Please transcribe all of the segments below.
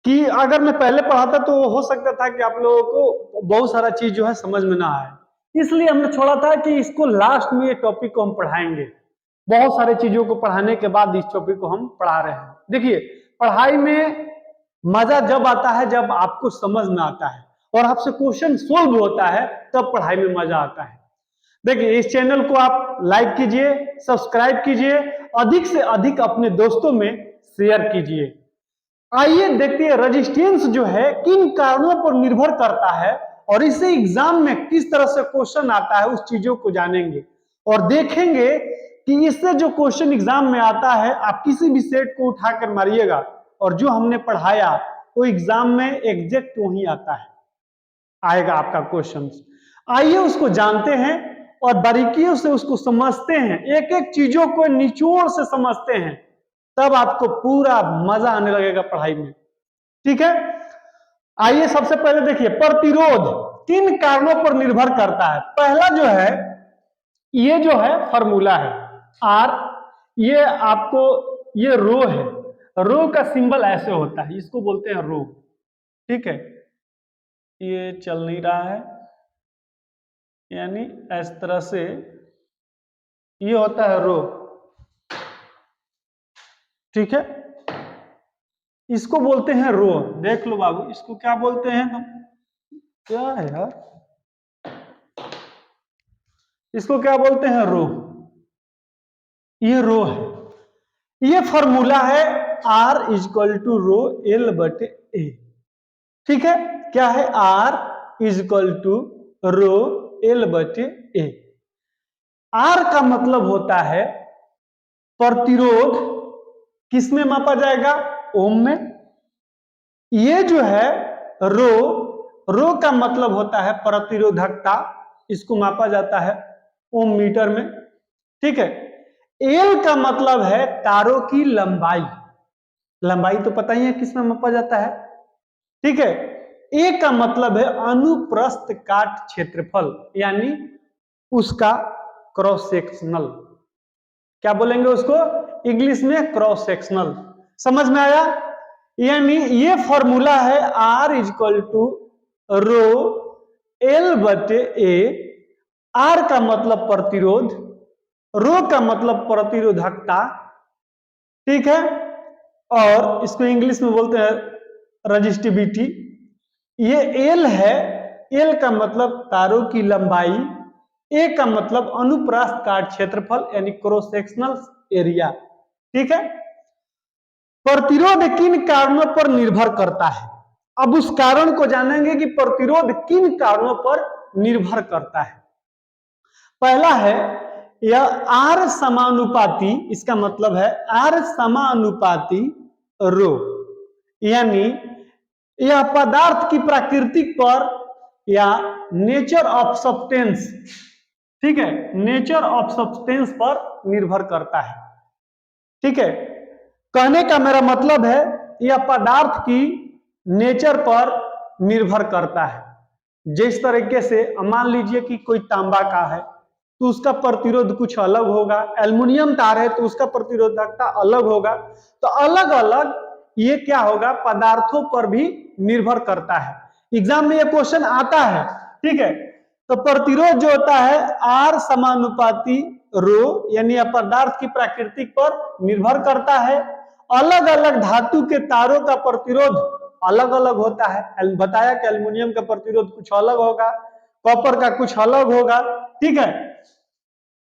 कि अगर मैं पहले पढ़ाता तो हो सकता था कि आप लोगों को बहुत सारा चीज जो है समझ में ना आए, इसलिए हमने छोड़ा था कि इसको लास्ट में ये टॉपिक को हम पढ़ाएंगे। बहुत सारे चीजों को पढ़ाने के बाद इस टॉपिक को हम पढ़ा रहे हैं। देखिए, पढ़ाई में मजा जब आता है जब आपको समझ में आता है और आपसे क्वेश्चन सोल्व होता है, तब पढ़ाई में मजा आता है। देखिए, इस चैनल को आप लाइक कीजिए, सब्सक्राइब कीजिए, अधिक से अधिक अपने दोस्तों में शेयर कीजिए। आइए देखते हैं रेजिस्टेंस जो है किन कारणों पर निर्भर करता है और इसे एग्जाम में किस तरह से क्वेश्चन आता है, उस चीजों को जानेंगे और देखेंगे कि इससे जो क्वेश्चन एग्जाम में आता है आप किसी भी सेट को उठाकर मारिएगा और जो हमने पढ़ाया वो एग्जाम में एग्जैक्ट वही आता है, आएगा आपका क्वेश्चन। आइए उसको जानते हैं और बारीकियों से उसको समझते हैं, एक एक चीजों को निचोड़ से समझते हैं, तब आपको पूरा मजा आने लगेगा पढ़ाई में। ठीक है, आइए सबसे पहले देखिए, प्रतिरोध किन कारणों पर निर्भर करता है। पहला जो है, ये जो है फॉर्मूला है आर, ये आपको ये रो है, रो का सिंबल ऐसे होता है, इसको बोलते हैं रो। ठीक है, ये चल नहीं रहा है, यानी इस तरह से ये होता है रो। ठीक है, इसको बोलते हैं रो। देख लो बाबू, इसको क्या बोलते हैं तुम? क्या है यार, इसको क्या बोलते हैं? रो। ये रो है, ये फॉर्मूला है R is equal to rho L बटे ए। ठीक है, क्या है? R is equal to rho L बटे ए। आर का मतलब होता है प्रतिरोध, किसमें मापा जाएगा? ओम में। ये जो है रो, रो का मतलब होता है प्रतिरोधकता, इसको मापा जाता है ओम मीटर में। ठीक है, एल का मतलब है तारों की लंबाई, लंबाई तो पता ही है किसमें मापा जाता है। ठीक है, ए का मतलब है अनुप्रस्थ काट क्षेत्रफल, यानी उसका क्रॉस सेक्शनल, क्या बोलेंगे उसको इंग्लिश में? Cross sectional. समझ में आया? यानी ये फॉर्मूला है R is equal to rho L बटे ए। आर का मतलब प्रतिरोध, रो का मतलब प्रतिरोधकता। ठीक है, और इसको इंग्लिश में बोलते हैं रजिस्टिविटी। ये एल है, एल का मतलब तारों की लंबाई, ए का मतलब अनुप्रास्थ काट क्षेत्रफल यानी क्रॉस सेक्शनल एरिया। ठीक है, प्रतिरोध किन कारणों पर निर्भर करता है? अब उस कारण को जानेंगे कि प्रतिरोध किन कारणों पर निर्भर करता है। पहला है यह आर समानुपाती, इसका मतलब है आर समानुपाती रो, यानी यह पदार्थ की प्राकृतिक पर या नेचर ऑफ सब्सटेंस, ठीक है, नेचर ऑफ सब्सटेंस पर निर्भर करता है। ठीक है, कहने का मेरा मतलब है यह पदार्थ की नेचर पर निर्भर करता है। जिस तरीके से मान लीजिए कि कोई तांबा का है तो उसका प्रतिरोध कुछ अलग होगा, एल्युमिनियम तार है तो उसका प्रतिरोधकता अलग होगा। तो अलग अलग ये क्या होगा, पदार्थों पर भी निर्भर करता है। एग्जाम में ये क्वेश्चन आता है। ठीक है, तो प्रतिरोध जो होता है आर समानुपाती रो, यानी पदार्थ की प्रकृति पर निर्भर करता है। अलग अलग धातु के तारों का प्रतिरोध अलग अलग होता है। बताया कि एल्युमिनियम का प्रतिरोध कुछ अलग होगा, कॉपर का कुछ अलग होगा। ठीक है,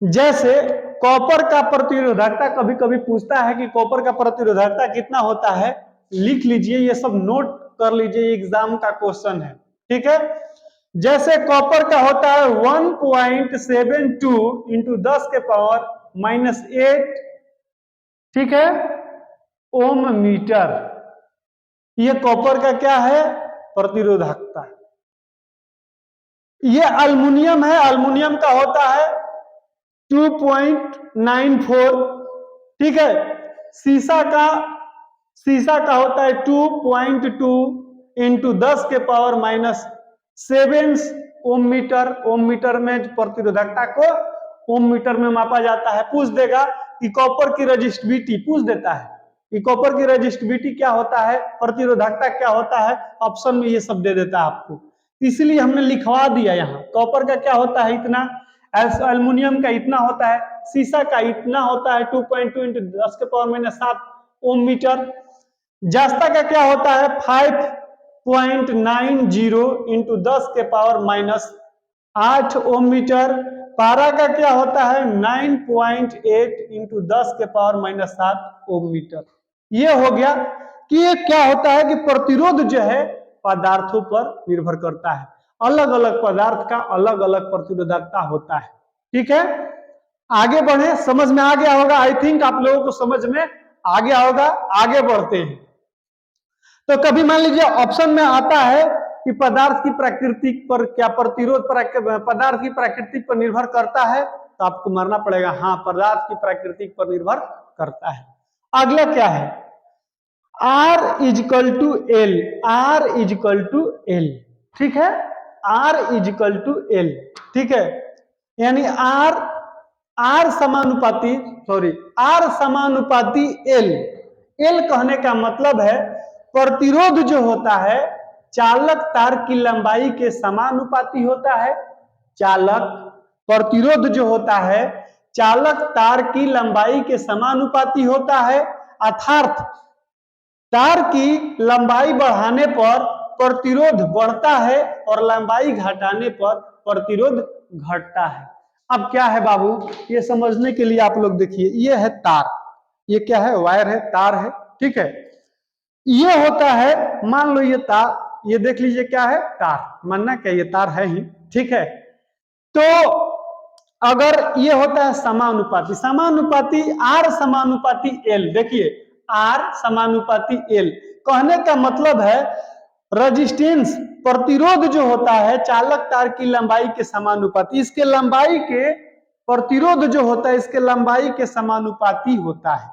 जैसे कॉपर का प्रतिरोधकता कभी कभी पूछता है कि कॉपर का प्रतिरोधकता कितना होता है, लिख लीजिए, ये सब नोट कर लीजिए, एग्जाम का क्वेश्चन है। ठीक है, जैसे कॉपर का होता है 1.72 इंटू 10 के पावर -8, ठीक है, ओम मीटर। ये कॉपर का क्या है? प्रतिरोधकता। ये अल्युमिनियम है, अल्युमिनियम का होता है 2.94। ठीक है, शीशा का होता है 2.2 इंटू 10 के पावर -7 ओम मीटर। ओम मीटर में प्रतिरोधकता को ओम मीटर में मापा जाता है। पूछ देगा कि कॉपर की रेजिस्टिविटी, पूछ देता है कि कॉपर की रेजिस्टिविटी क्या होता है, प्रतिरोधकता क्या होता है, ऑप्शन में ये सब दे देता है आपको, इसलिए हमने लिखवा दिया यहाँ। कॉपर का क्या होता है इतना, एल्युमिनियम का इतना होता है, शीशा का इतना होता है 2.2 × 10⁻⁷ ओम मीटर, जस्ता का क्या होता है 5.90 × 10⁻⁸ ओम मीटर, पारा का क्या होता है 9.8 × 10⁻⁷ ओम मीटर। ये हो गया कि ये क्या होता है कि प्रतिरोध जो है पदार्थों पर निर्भर करता है, अलग अलग पदार्थ का अलग अलग प्रतिरोधकता होता है। ठीक है, आगे बढ़े, समझ में आ गया होगा, आई थिंक आप लोगों को समझ में आ गया होगा। आगे बढ़ते हैं, तो कभी मान लीजिए ऑप्शन में आता है कि पदार्थ की प्रकृति पर क्या प्रतिरोध पदार्थ की प्रकृति पर निर्भर करता है, तो आपको मानना पड़ेगा हाँ पदार्थ की प्रकृति पर निर्भर करता है। अगला क्या है, R = L, R = L, ठीक है, R = L, ठीक है, यानी R समानुपाती L। L कहने का मतलब है प्रतिरोध जो होता है चालक तार की लंबाई के समानुपाती होता है। प्रतिरोध जो होता है चालक तार की लंबाई के समानुपाती होता है, अर्थात तार की लंबाई बढ़ाने पर प्रतिरोध बढ़ता है और लंबाई घटाने पर प्रतिरोध घटता है। अब क्या है बाबू, ये समझने के लिए आप लोग देखिए, ये है तार, ये क्या है वायर है, तार है, ठीक है, ये होता है, मान लो ये तार, ये देख लीजिए क्या है तार, मानना क्या ये तार है ही, ठीक है। तो अगर ये होता है समानुपाती R समानुपाती L, देखिए R समानुपाती L कहने का मतलब है रेजिस्टेंस प्रतिरोध जो होता है चालक तार की लंबाई के समानुपाती, इसके लंबाई के प्रतिरोध जो होता है इसके लंबाई के समानुपाती होता है।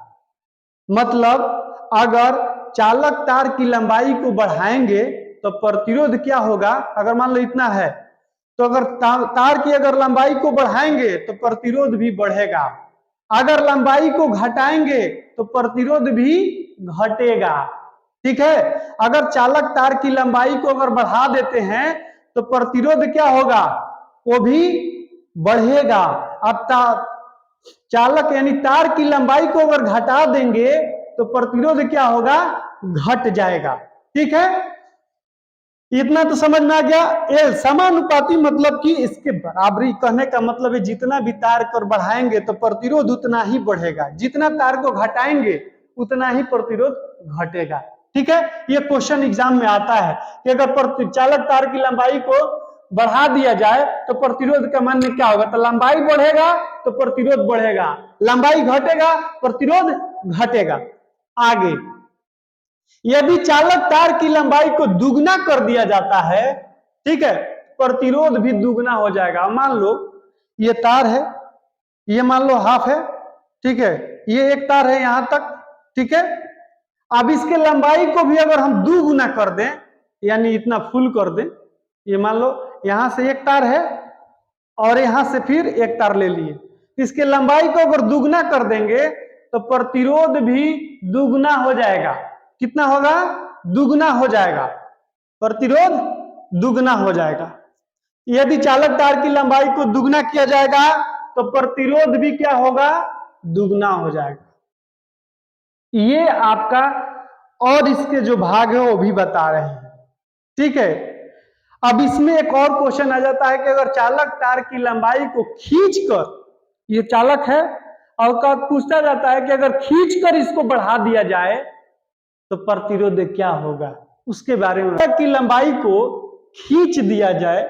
मतलब अगर चालक तार की लंबाई को बढ़ाएंगे तो प्रतिरोध क्या होगा, अगर मान लो इतना है तो अगर तार की अगर लंबाई को बढ़ाएंगे तो प्रतिरोध भी बढ़ेगा, अगर लंबाई को घटाएंगे तो प्रतिरोध भी घटेगा, ठीक है। अगर चालक तार की लंबाई को अगर बढ़ा देते हैं तो प्रतिरोध क्या होगा, वो भी बढ़ेगा। अब चालक यानी तार की लंबाई को अगर घटा देंगे तो प्रतिरोध क्या होगा, घट जाएगा, ठीक है। इतना तो समझ में आ गया। L समानुपाती मतलब कि इसके बराबरी, कहने का मतलब है जितना भी तार को बढ़ाएंगे तो प्रतिरोध उतना ही बढ़ेगा, जितना तार को घटाएंगे उतना ही प्रतिरोध घटेगा, ठीक है। ये क्वेश्चन एग्जाम में आता है कि अगर चालक तार की लंबाई को बढ़ा दिया जाए तो प्रतिरोध का मान में क्या होगा, तो लंबाई बढ़ेगा तो प्रतिरोध बढ़ेगा, लंबाई घटेगा प्रतिरोध घटेगा। आगे, यदि चालक तार की लंबाई को दुगना कर दिया जाता है, ठीक है, प्रतिरोध भी दुगना हो जाएगा। मान लो ये तार है, ये मान लो हाफ है, ठीक है, ये एक तार है यहां तक, ठीक है। अब इसके लंबाई को भी अगर हम दुगुना कर दें, यानी इतना फुल कर दें, ये मान लो यहां से एक तार है और यहां से फिर एक तार ले लिए, इसके लंबाई को अगर दुगना कर देंगे तो प्रतिरोध भी दुगना हो जाएगा। कितना होगा, दुगना हो जाएगा, प्रतिरोध दुगना हो जाएगा। यदि चालक तार की लंबाई को दुगना किया जाएगा तो प्रतिरोध भी क्या होगा, दुगना हो जाएगा। ये आपका और इसके जो भाग है वो भी बता रहे हैं, ठीक है। अब इसमें एक और क्वेश्चन आ जाता है कि अगर चालक तार की लंबाई को खींचकर, ये चालक है और पूछा जाता है कि अगर खींचकर इसको बढ़ा दिया जाए तो प्रतिरोध क्या होगा, उसके बारे में। की लंबाई को खींच दिया जाए,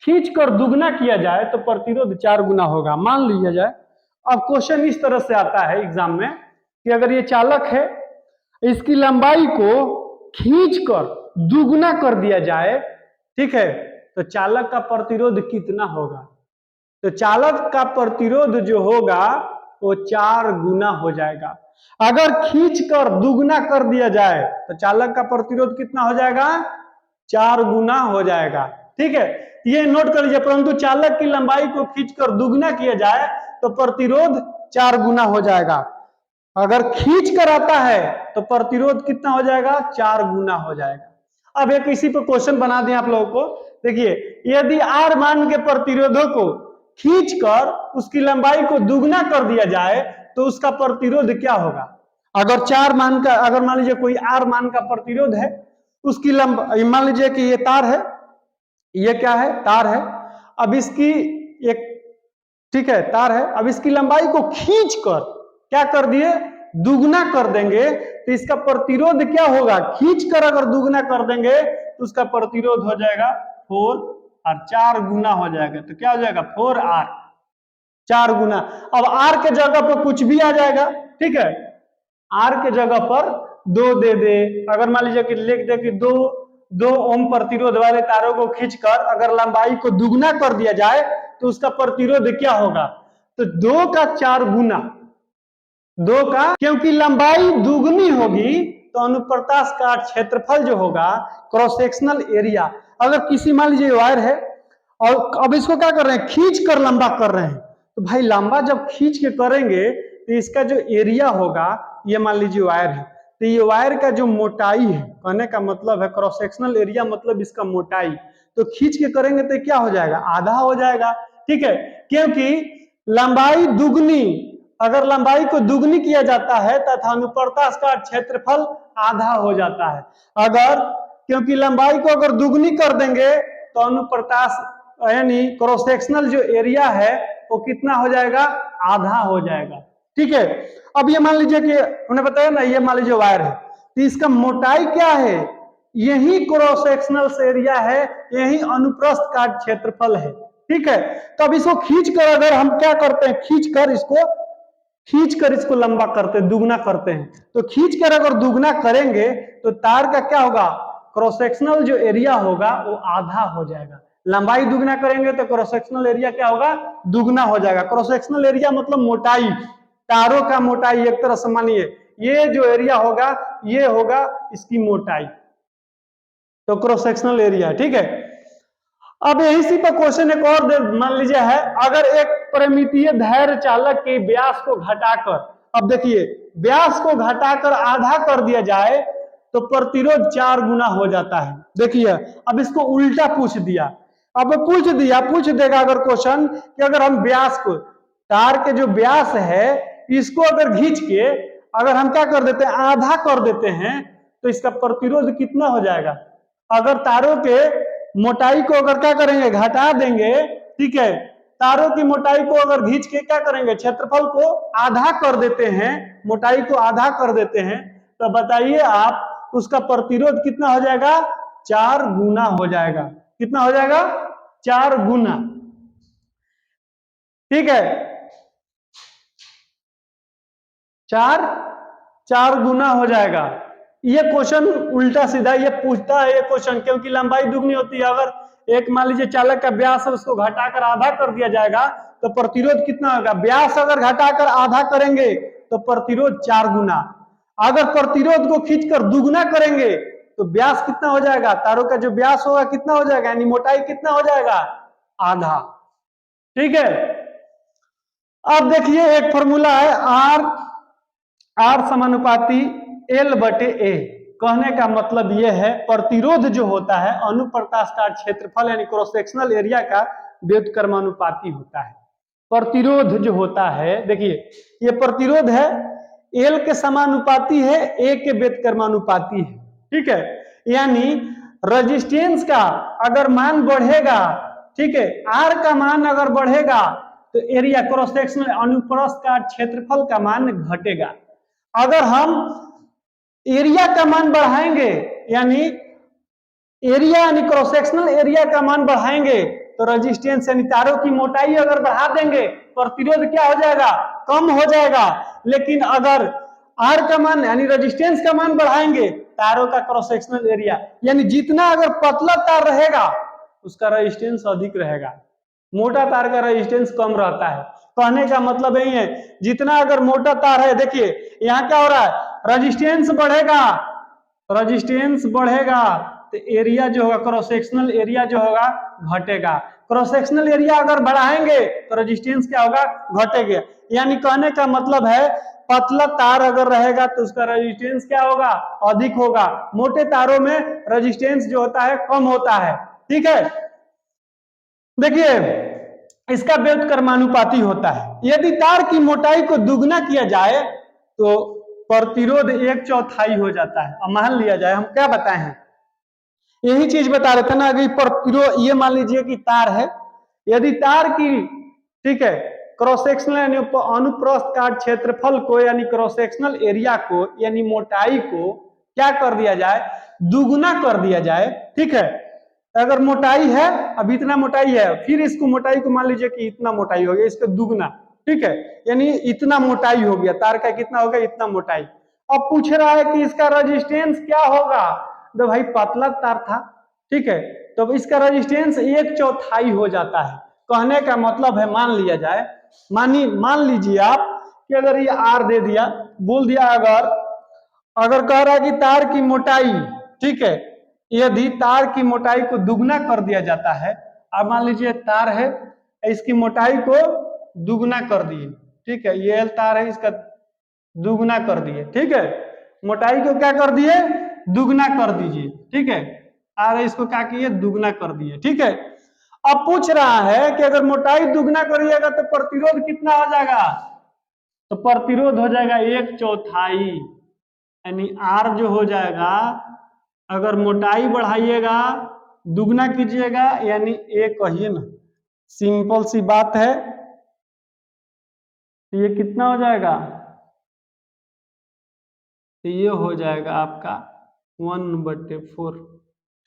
खींचकर दुगना किया जाए तो प्रतिरोध 4 गुना होगा, मान लिया जाए। अब क्वेश्चन इस तरह से आता है एग्जाम में कि अगर ये चालक है, इसकी लंबाई को खींचकर दुगना कर दिया जाए, ठीक है, तो चालक का प्रतिरोध कितना होगा, तो चालक का प्रतिरोध जो होगा वो 4 गुना हो जाएगा। अगर खींचकर दुगना कर दिया जाए तो चालक का प्रतिरोध कितना हो जाएगा, 4 गुना हो जाएगा, ठीक है। ये नोट कर लीजिए, परंतु चालक की लंबाई को खींचकर दुगना किया जाए तो प्रतिरोध 4 गुना हो जाएगा। अगर खींच कर आता है तो प्रतिरोध कितना हो जाएगा, 4 गुना हो जाएगा। अब एक इसी पे क्वेश्चन बना दें आप लोगों को, देखिए यदि R मान के प्रतिरोधों को खींचकर उसकी लंबाई को दुगना कर दिया जाए तो उसका प्रतिरोध क्या होगा। अगर 4 मान का, अगर मान लीजिए कोई R मान का प्रतिरोध है, उसकी लंबाई, मान लीजिए कि ये तार है, ये क्या है, तार है। अब इसकी एक, ठीक है, तार है, अब इसकी लंबाई को खींचकर क्या कर दिए, दुगना कर देंगे तो इसका प्रतिरोध क्या होगा, खींचकर अगर दुगना कर देंगे तो उसका प्रतिरोध हो जाएगा 4 और 4 गुना हो जाएगा, तो क्या हो जाएगा 4R, 4 गुना। अब R के जगह पर कुछ भी आ जाएगा, ठीक है, R के जगह पर 2 दे दे, अगर मान लीजिए कि लिख दे कि 2 ओम प्रतिरोध वाले तारों को खींचकर अगर लंबाई को दुगना कर दिया जाए तो उसका प्रतिरोध क्या होगा, तो 2 का 4 गुना, 2 का, क्योंकि लंबाई दुगनी होगी तो अनुप्रस्थ काट क्षेत्रफल जो होगा, क्रॉस सेक्शनल एरिया, अगर किसी, मान लीजिए वायर है और अब इसको क्या कर रहे हैं, खींच कर लंबा कर रहे हैं, तो भाई लंबा जब खींच के करेंगे तो इसका जो एरिया होगा, ये मान लीजिए वायर है, तो ये वायर का जो मोटाई है, कहने का मतलब है क्रॉस सेक्शनल एरिया मतलब इसका मोटाई, तो खींच के करेंगे तो क्या हो जाएगा, आधा हो जाएगा, ठीक है, क्योंकि लंबाई दुगनी, अगर लंबाई को दुगनी किया जाता है तथा अनुप्रस्थ काट क्षेत्रफल आधा हो जाता है। अगर, क्योंकि लंबाई को अगर दुगनी कर देंगे तो अनुप्रस्थ यानी क्रॉस सेक्शनल जो एरिया है वो कितना हो जाएगा, आधा हो जाएगा, ठीक है। अब ये मान लीजिए कि उन्हें बताया ना, ये मान लीजिए वायर है, तो इसका मोटाई क्या है, यही क्रॉस सेक्शनल एरिया है, यही अनुप्रस्थ काट क्षेत्रफल है, ठीक है। तो अब इसको खींचकर अगर हम क्या करते हैं, खींचकर इसको लंबा करते हैं, दुगना करते हैं, तो खींचकर अगर दुगना करेंगे तो तार का क्या होगा, क्रॉस सेक्शनल जो एरिया होगा वो आधा हो जाएगा। लंबाई दुगना करेंगे तो क्रॉस सेक्शनल एरिया क्या होगा, दुगना हो जाएगा। क्रॉस सेक्शनल एरिया मतलब मोटाई, तारों का मोटाई, एक तरह से मानिए ये जो एरिया होगा ये होगा इसकी मोटाई, तो क्रॉस सेक्शनल एरिया, ठीक है। अब यही सी पर क्वेश्चन एक और मान लीजिए है, अगर एक परिमितीय धैर्य चालक के व्यास को घटाकर, अब देखिए व्यास को घटाकर आधा कर दिया जाए तो प्रतिरोध 4 गुना हो जाता है। देखिए अब इसको उल्टा पूछ दिया, अब पूछ देगा अगर क्वेश्चन कि अगर हम व्यास को, तार के जो व्यास है इसको अगर खींच के अगर हम क्या कर देते हैं, आधा कर देते हैं तो इसका प्रतिरोध कितना हो जाएगा। अगर तारों के मोटाई को अगर क्या करेंगे, घटा देंगे, ठीक है, तारों की मोटाई को अगर खींच के क्या करेंगे, क्षेत्रफल को आधा कर देते हैं, मोटाई को आधा कर देते हैं, तो बताइए आप उसका प्रतिरोध कितना हो जाएगा, 4 गुना हो जाएगा। कितना हो जाएगा, 4 गुना, ठीक है, 4 गुना हो जाएगा। ये क्वेश्चन उल्टा सीधा ये पूछता है ये क्वेश्चन, क्योंकि लंबाई दुगनी होती है। अगर एक मान लीजिए चालक का व्यास है उसको घटाकर आधा कर दिया जाएगा तो प्रतिरोध कितना होगा, व्यास अगर घटाकर आधा करेंगे तो प्रतिरोध 4 गुना, अगर प्रतिरोध को खींचकर दुगना करेंगे तो व्यास कितना हो जाएगा, तारों का जो व्यास होगा कितना हो जाएगा, यानी मोटाई कितना हो जाएगा, आधा, ठीक है। अब देखिए एक फॉर्मूला है आर समानुपाती एल बटे ए, कहने का मतलब यह है प्रतिरोध जो होता है अनुप्रस्थ काट क्षेत्रफल यानी क्रॉस सेक्शनल एरिया का व्युत्क्रमानुपाती होता है। प्रतिरोध जो होता है, देखिए ये प्रतिरोध है एल के समानुपाती है, ए के व्युत्क्रमानुपाती है, ठीक है। यानी रेजिस्टेंस का अगर मान बढ़ेगा, ठीक है, आर का मान अगर बढ़ेगा तो एरिया क्रॉस सेक्शनल अनुप्रस्थ काट क्षेत्रफल का मान घटेगा। अगर हम एरिया का मान बढ़ाएंगे यानी एरिया यानी क्रॉस सेक्शनल एरिया का मान बढ़ाएंगे तो रेजिस्टेंस यानी तारों की मोटाई अगर बढ़ा देंगे प्रतिरोध क्या हो जाएगा, कम हो जाएगा। लेकिन अगर आर का मान यानी रेजिस्टेंस का मान बढ़ाएंगे, तारों का क्रॉस सेक्शनल एरिया यानी जितना अगर पतला तार रहेगा उसका रेजिस्टेंस अधिक रहेगा, मोटा तार का रेजिस्टेंस कम रहता है। कहने का मतलब यही है जितना अगर मोटा तार है, देखिए यहाँ क्या हो रहा है, रेजिस्टेंस बढ़ेगा तो एरिया जो होगा, क्रॉस सेक्शनल एरिया जो होगा घटेगा। क्रॉस सेक्शनल एरिया अगर बढ़ाएंगे तो रेजिस्टेंस क्या होगा, घटेगा। यानी कहने का मतलब है पतला तार अगर रहेगा तो उसका रेजिस्टेंस क्या होगा, अधिक होगा। मोटे तारों में रेजिस्टेंस जो होता है कम होता है। ठीक है, देखिए इसका व्युत्क्रमानुपाती होता है। यदि तार की मोटाई को दुगना किया जाए तो प्रतिरोध 1/4 हो जाता है। अब मान लिया जाए, हम क्या बताए हैं, यही चीज बता रहे थे ना कि प्रतिरोध, ये मान लीजिए कि तार है, यदि तार की, ठीक है, क्रॉस सेक्शनल यानी अनुप्रस्थ काट क्षेत्रफल को यानी क्रॉस सेक्शनल एरिया को यानी मोटाई को क्या कर दिया जाए, दुगुना कर दिया जाए। ठीक है, अगर मोटाई है, अब इतना मोटाई है, फिर इसको मोटाई को मान लीजिए कि इतना मोटाई हो गया, इसका दुगना, ठीक है, यानी इतना मोटाई हो गया, तार का कितना होगा, इतना मोटाई। अब पूछ रहा है कि इसका रेजिस्टेंस क्या होगा, तो भाई पतला तार था, ठीक है, तो इसका रेजिस्टेंस 1/4 हो जाता है। कहने का मतलब है, मान लिया जाए, मान लीजिए आप कि अगर ये आर दे दिया, बोल दिया अगर कह रहा है कि तार की मोटाई, ठीक है, यदि तार की मोटाई को दुगना कर दिया जाता है, अब मान लीजिए तार है, इसकी मोटाई को दुगना कर दिए, ठीक है, ये तार है, इसका दुगना कर दिए, ठीक है, मोटाई को क्या कर दिए, दुगना कर दीजिए, ठीक है, आर इसको क्या किए, दुगना कर दिए, ठीक है। अब पूछ रहा है कि अगर मोटाई दुगना करिएगा तो प्रतिरोध कितना हो जाएगा, तो प्रतिरोध हो जाएगा 1/4, यानी आर जो हो जाएगा, अगर मोटाई बढ़ाइएगा, दुगना कीजिएगा, यानी एक कहिए ना, सिंपल सी बात है, तो ये कितना हो जाएगा, तो ये हो जाएगा आपका 1/4,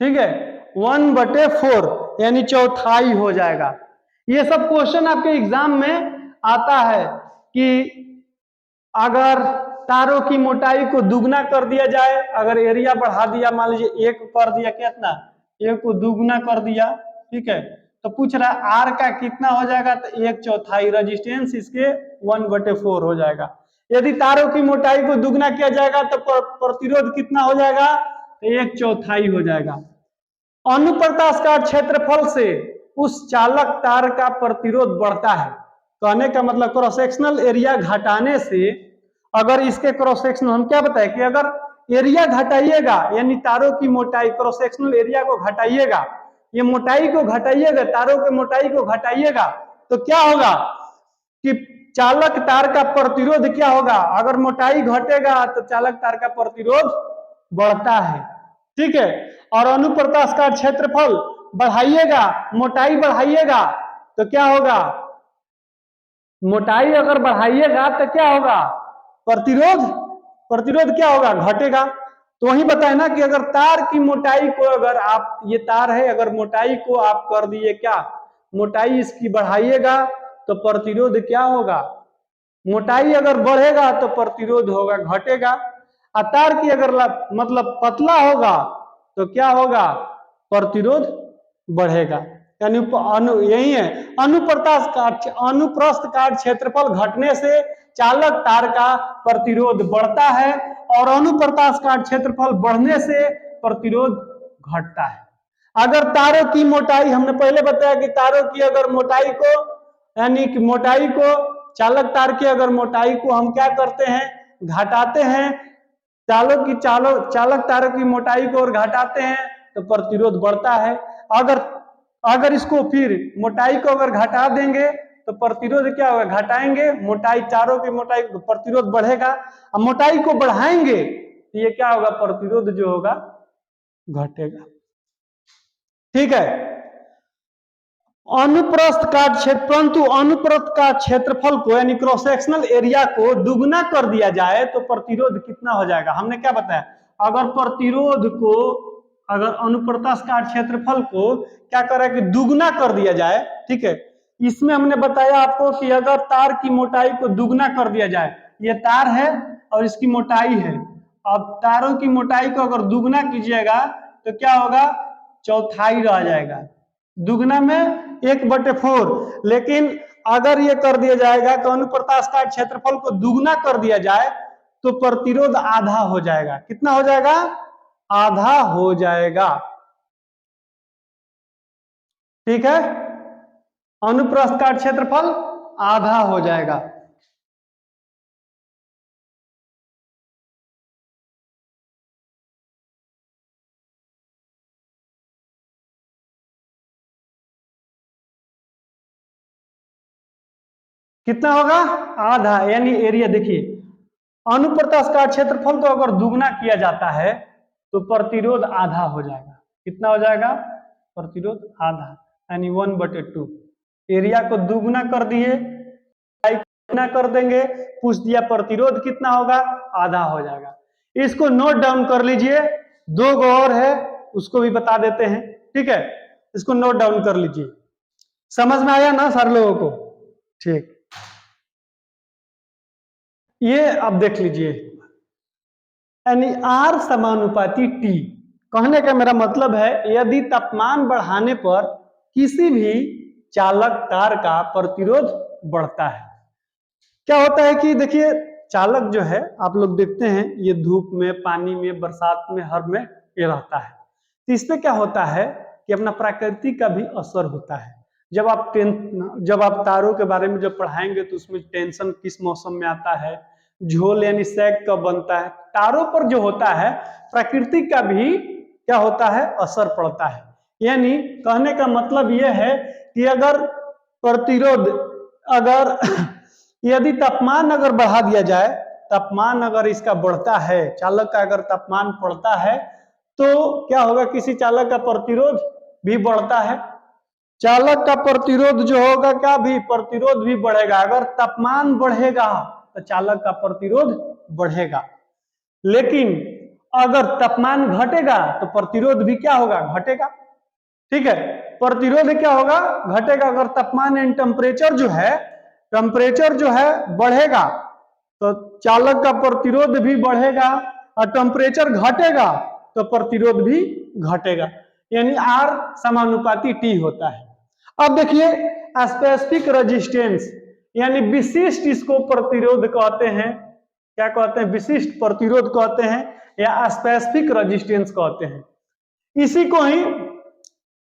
ठीक है, 1/4 यानी चौथाई हो जाएगा। ये सब क्वेश्चन आपके एग्जाम में आता है कि अगर तारों की मोटाई को दुगना कर दिया जाए, अगर एरिया बढ़ा दिया, मान लीजिए 1 कर दिया, कितना, 1 को दुगना कर दिया, ठीक है, तो पूछ रहा है आर का कितना हो जाएगा, तो 1/4, रेजिस्टेंस इसके 1/4 हो जाएगा। यदि तारों की मोटाई को दुगना किया जाएगा तो प्रतिरोध कितना हो जाएगा, तो 1/4 हो जाएगा। अनुप्रस्थ काट क्षेत्रफल से उस चालक तार का प्रतिरोध बढ़ता है। कहने का मतलब क्रॉस सेक्शनल एरिया घटाने से, अगर इसके क्रॉस सेक्शन, हम क्या बताए कि अगर एरिया घटाइएगा, यानी तारों की मोटाई, क्रॉस सेक्शनल एरिया को घटाइएगा, ये मोटाई को घटाइएगा, तारों की मोटाई को घटाइएगा, तो क्या होगा कि चालक तार का प्रतिरोध क्या होगा, अगर मोटाई घटेगा तो चालक तार का प्रतिरोध बढ़ता है, ठीक है। और अनुप्रस्थ काट क्षेत्रफल बढ़ाइएगा, मोटाई बढ़ाइएगा, तो क्या होगा, मोटाई अगर बढ़ाइएगा तो क्या होगा, प्रतिरोध क्या होगा, घटेगा। तो वही बताए ना कि अगर तार की मोटाई को, अगर आप, ये तार है, अगर मोटाई को आप कर दिए क्या, मोटाई इसकी बढ़ाइएगा तो प्रतिरोध क्या होगा, मोटाई अगर बढ़ेगा तो प्रतिरोध होगा, घटेगा। और तार की अगर मतलब पतला होगा तो क्या होगा, प्रतिरोध बढ़ेगा। यानी यही है, अनुप्रस्थ काट क्षेत्रफल घटने से चालक तार का प्रतिरोध बढ़ता है और अनुप्रस्थ काट क्षेत्रफल बढ़ने से प्रतिरोध घटता है। अगर तारों की मोटाई, हमने पहले बताया कि तारों की अगर मोटाई को, यानी कि मोटाई को, चालक तार की अगर मोटाई को हम क्या करते हैं, घटाते हैं, चालक तारों की मोटाई को और घटाते हैं तो प्रतिरोध बढ़ता है। अगर इसको फिर मोटाई को अगर घटा देंगे तो प्रतिरोध क्या होगा, घटाएंगे, मोटाई, तारों की मोटाई, प्रतिरोध बढ़ेगा। अब मोटाई को बढ़ाएंगे तो ये क्या होगा, प्रतिरोध जो होगा घटेगा, ठीक है। अनुप्रस्थ काट क्षेत्र, परंतु अनुप्रस्थ काट क्षेत्रफल को यानी क्रॉस सेक्शनल एरिया को दुगना कर दिया जाए तो प्रतिरोध कितना हो जाएगा, हमने क्या बताया, अगर प्रतिरोध को, अगर अनुप्रस्थ काट क्षेत्रफल को क्या करें कि दुगना कर दिया जाए, ठीक है। इसमें हमने बताया आपको कि अगर तार की मोटाई को दुगना कर दिया जाए, ये तार है और इसकी मोटाई है, अब तारों की मोटाई को अगर दुगना कीजिएगा तो क्या होगा, चौथाई रह जाएगा, दुगना में 1/4। लेकिन अगर ये कर दिया जाएगा कि अनुप्रस्थ काट क्षेत्रफल को दुगना कर दिया जाए तो प्रतिरोध आधा हो जाएगा, कितना हो जाएगा, आधा हो जाएगा, ठीक है, अनुप्रस्थ काट क्षेत्रफल आधा हो जाएगा। कितना होगा? आधा, यानी एरिया देखिए, अनुप्रस्थ काट क्षेत्रफल तो अगर दुगना किया जाता है तो प्रतिरोध आधा हो जाएगा। कितना हो जाएगा? प्रतिरोध आधा, यानी 1/2। एरिया को दुगना कर दिए, गुना कर देंगे, पूछ दिया प्रतिरोध कितना होगा, आधा हो जाएगा। इसको नोट डाउन कर लीजिए, दो गो और है उसको भी बता देते हैं, ठीक है, इसको नोट डाउन कर लीजिए। समझ में आया ना सारे लोगों को? ठीक, ये अब देख लीजिए, यानी R समानुपाती T। कहने का मेरा मतलब है, यदि तापमान बढ़ाने पर किसी भी चालक तार का प्रतिरोध बढ़ता है। क्या होता है कि देखिए, चालक जो है आप लोग देखते हैं, ये धूप में, पानी में, बरसात में, हर में ये रहता है। तो इसमें क्या होता है कि अपना प्रकृति का भी असर होता है। जब आप तारों के बारे में जब पढ़ाएंगे तो उसमें टेंशन किस मौसम में आता है, झोल यानी सैग कब बनता है, तारों पर जो होता है प्रकृति का भी क्या होता है, असर पड़ता है। यानी कहने का मतलब यह है कि अगर प्रतिरोध, अगर यदि तापमान अगर बढ़ा दिया जाए, तापमान अगर इसका बढ़ता है, चालक का अगर तापमान बढ़ता है तो क्या होगा, किसी चालक का प्रतिरोध भी बढ़ता है। चालक का प्रतिरोध जो होगा, क्या भी प्रतिरोध भी बढ़ेगा। अगर तापमान बढ़ेगा तो चालक का प्रतिरोध बढ़ेगा, लेकिन अगर तापमान घटेगा तो प्रतिरोध भी क्या होगा, घटेगा। ठीक है, प्रतिरोध क्या होगा, घटेगा। अगर तापमान एंड टेम्परेचर जो है बढ़ेगा तो चालक का प्रतिरोध भी बढ़ेगा, और टेम्परेचर घटेगा तो प्रतिरोध भी घटेगा, यानी R समानुपाती T होता है। अब देखिए, स्पेसिफिक रेजिस्टेंस यानी विशिष्ट, इसको प्रतिरोध कहते हैं। क्या कहते हैं? विशिष्ट प्रतिरोध कहते हैं, या स्पेसिफिक रेजिस्टेंस कहते हैं। इसी को ही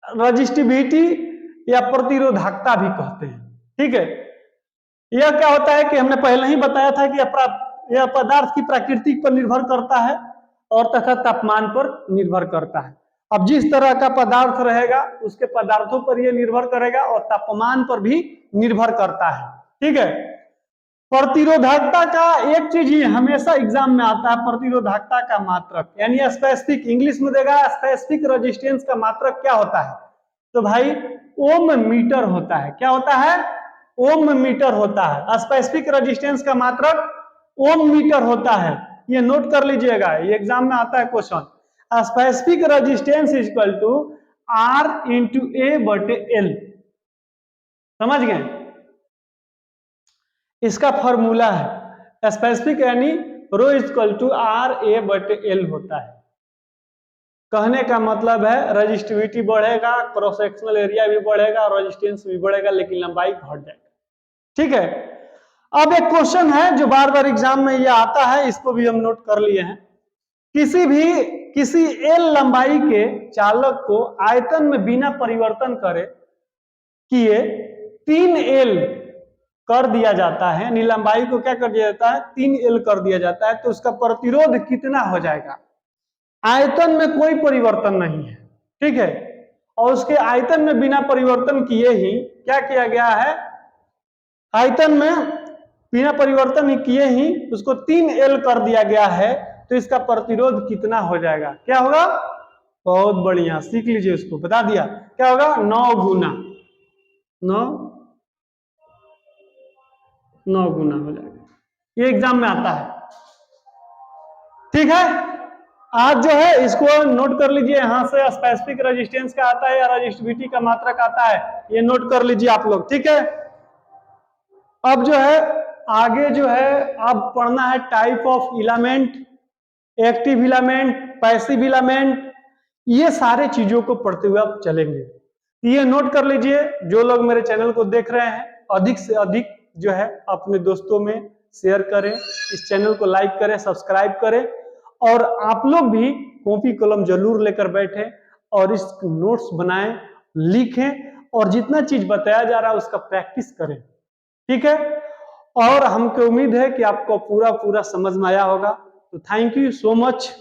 रजिस्टिविटी या प्रतिरोधकता भी कहते हैं। ठीक है, यह क्या होता है कि हमने पहले ही बताया था कि यह पदार्थ की प्रकृति पर निर्भर करता है और तथा तापमान पर निर्भर करता है। अब जिस तरह का पदार्थ रहेगा उसके पदार्थों पर यह निर्भर करेगा और तापमान पर भी निर्भर करता है। ठीक है, प्रतिरोधकता का एक चीज ही हमेशा एग्जाम में आता है, प्रतिरोधकता का मात्रक, यानी स्पेसिफिक, इंग्लिश में देगा स्पेसिफिक रेजिस्टेंस का मात्रक क्या होता है, तो भाई ओम मीटर होता है। क्या होता है? ओम मीटर होता है। स्पेसिफिक रेजिस्टेंस का मात्रक ओम मीटर होता है, ये नोट कर लीजिएगा, ये एग्जाम में आता है question. Specific resistance is equal to R into A/L। समझ गए? इसका फॉर्मूला है स्पेसिफिक, यानी रो इज इक्वल टू RA/L होता है। कहने का मतलब है रजिस्टिविटी बढ़ेगा, क्रॉस सेक्शनल एरिया भी बढ़ेगा, रेजिस्टेंस भी बढ़ेगा, लेकिन लंबाई घट जाएगा। ठीक है, अब एक क्वेश्चन है जो बार बार एग्जाम में ये आता है, इसको भी हम नोट कर लिए हैं। किसी L लंबाई के चालक को आयतन में बिना परिवर्तन किए 3L कर दिया जाता है, यानी लंबाई को क्या कर दिया जाता है, 3L कर दिया जाता है, तो उसका प्रतिरोध कितना हो जाएगा? आयतन में कोई परिवर्तन नहीं है, ठीक है, और उसके आयतन में बिना परिवर्तन किए ही क्या किया गया है, आयतन में बिना परिवर्तन ही किए ही उसको 3L कर दिया गया है, तो इसका प्रतिरोध कितना हो जाएगा? क्या होगा? बहुत बढ़िया, सीख लीजिए, उसको बता दिया क्या होगा, 9 गुना हो जाएगा। ये एग्जाम में आता है। ठीक है, आज जो है इसको नोट कर लीजिए, यहां से स्पेसिफिक रेजिस्टेंस का आता है या रेजिस्टिविटी का मात्रक आता है, ये नोट कर लीजिए आप लोग। ठीक है, अब जो है आगे जो है अब पढ़ना है type of element, active element, passive element, ये सारे चीजों को पढ़ते हुए आप चलेंगे। ये नोट कर लीजिए। जो लोग मेरे चैनल को देख रहे हैं, अधिक से अधिक जो है अपने दोस्तों में शेयर करें, इस चैनल को लाइक करें, सब्सक्राइब करें, और आप लोग भी कॉपी कलम जरूर लेकर बैठें और इस नोट्स बनाएं, लिखें और जितना चीज बताया जा रहा है उसका प्रैक्टिस करें, ठीक है। और हमको उम्मीद है कि आपको पूरा समझ में आया होगा। तो थैंक यू सो मच।